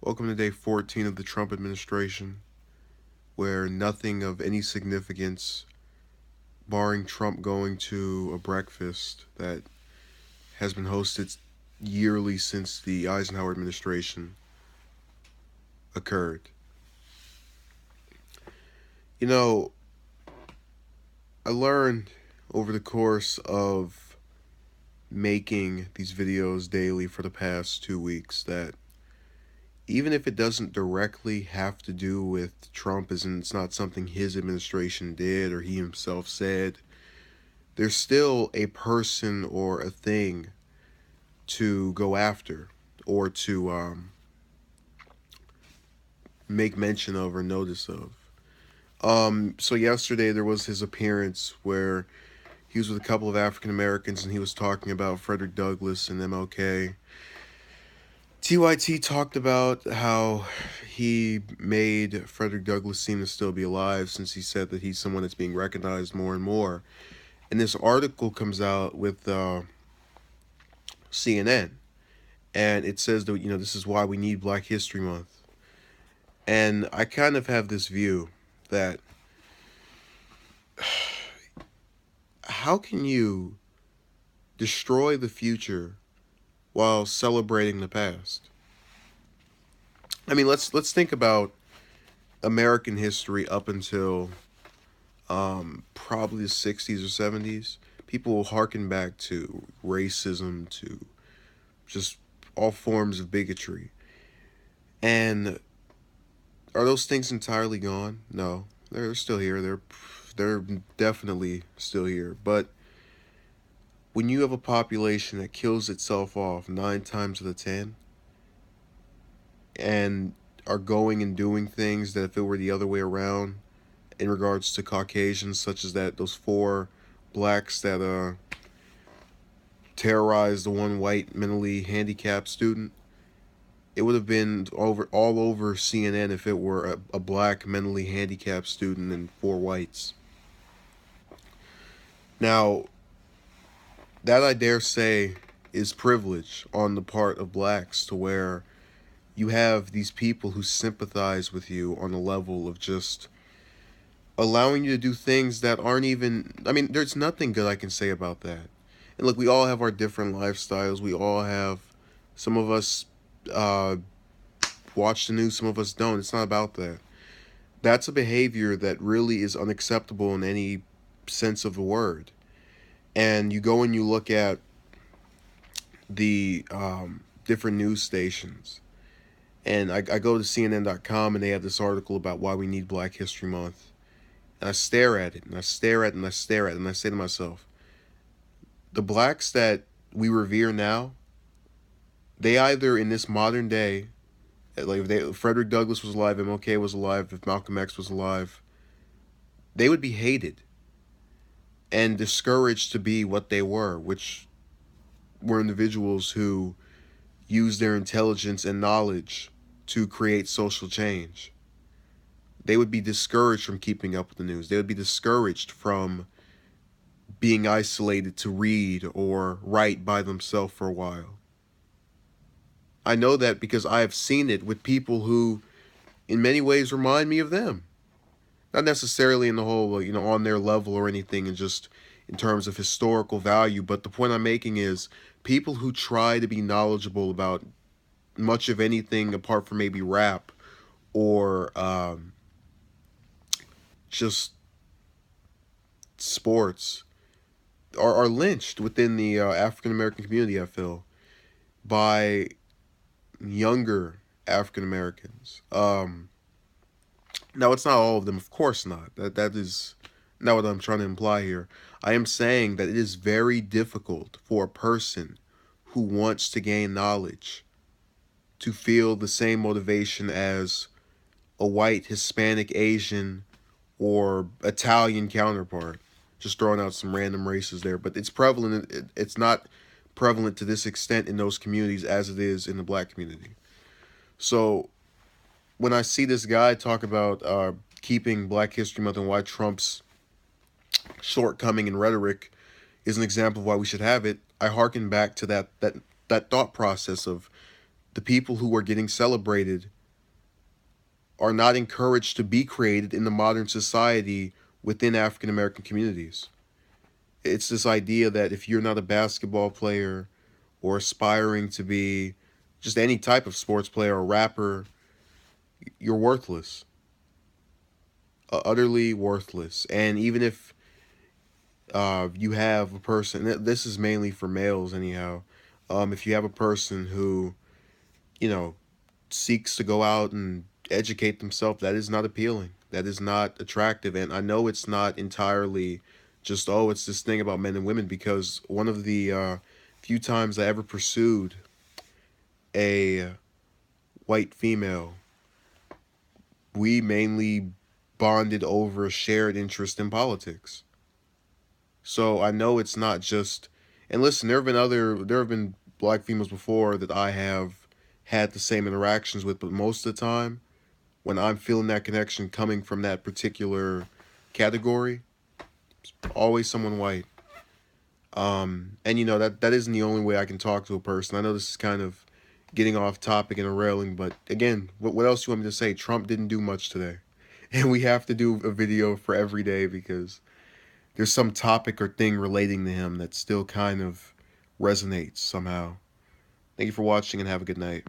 Welcome to day 14 of the Trump administration, where nothing of any significance, barring Trump going to a breakfast that has been hosted yearly since the Eisenhower administration occurred. You know, I learned over the course of making these videos daily for the past 2 weeks that even if it doesn't directly have to do with Trump, as in it's not something his administration did or he himself said, there's still a person or a thing to go after or to make mention of or notice of. So yesterday there was his appearance where he was with a couple of African Americans and he was talking about Frederick Douglass and MLK. TYT talked about how he made Frederick Douglass seem to still be alive since he said that he's someone that's being recognized more and more. And this article comes out with CNN, and it says that this is why we need Black History Month. And I kind of have this view that how can you destroy the future while celebrating the past? I mean, let's think about American history up until probably the 60s or 70s. People will harken back to racism, to just all forms of bigotry. And are those things entirely gone? No, they're still here. They're definitely still here. But when you have a population that kills itself off 9 times out of 10 and are going and doing things that if it were the other way around in regards to Caucasians, such as those 4 blacks that terrorized the one white mentally handicapped student, it would have been all over CNN if it were a black mentally handicapped student and 4 whites. Now, that I dare say is privilege on the part of blacks, to where you have these people who sympathize with you on the level of just allowing you to do things that aren't even, I mean, there's nothing good I can say about that. And look, we all have our different lifestyles. We all have, some of us watch the news, some of us don't. It's not about that. That's a behavior that really is unacceptable in any sense of the word. And you go and you look at the different news stations. And I go to CNN.com and they have this article about why we need Black History Month. And I stare at it and I stare at it and I stare at it and I say to myself, the blacks that we revere now, they either in this modern day, like if Frederick Douglass was alive, MLK was alive, if Malcolm X was alive, they would be hated and discouraged to be what they were, which were individuals who used their intelligence and knowledge to create social change. They would be discouraged from keeping up with the news. They would be discouraged from being isolated to read or write by themselves for a while. I know that because I have seen it with people who, in many ways, remind me of them. Not necessarily in the whole, on their level or anything, and just in terms of historical value. But the point I'm making is people who try to be knowledgeable about much of anything apart from maybe rap or just sports are lynched within the African American community, I feel, by younger African Americans. Now, it's not all of them, of course not. That is not what I'm trying to imply here. I am saying that it is very difficult for a person who wants to gain knowledge to feel the same motivation as a white, Hispanic, Asian, or Italian counterpart. Just throwing out some random races there, but it's prevalent. It's not prevalent to this extent in those communities as it is in the black community. So when I see this guy talk about keeping Black History Month and why Trump's shortcoming in rhetoric is an example of why we should have it, I hearken back to that thought process of the people who are getting celebrated are not encouraged to be created in the modern society within African American communities. It's this idea that if you're not a basketball player or aspiring to be just any type of sports player or rapper, you're worthless, utterly worthless. And even if you have a person, this is mainly for males anyhow, if you have a person who, you know, seeks to go out and educate themselves, that is not appealing. That is not attractive. And I know it's not entirely just, oh, it's this thing about men and women, because one of the few times I ever pursued a white female, we mainly bonded over a shared interest in politics. So I know it's not just, and listen, there have been black females before that I have had the same interactions with, but most of the time, when I'm feeling that connection coming from that particular category, always someone white. And you know that isn't the only way I can talk to a person. I know this is kind of getting off topic and a railing, but again, what else do you want me to say? Trump didn't do much today, and we have to do a video for every day because there's some topic or thing relating to him that still kind of resonates somehow. Thank you for watching and have a good night.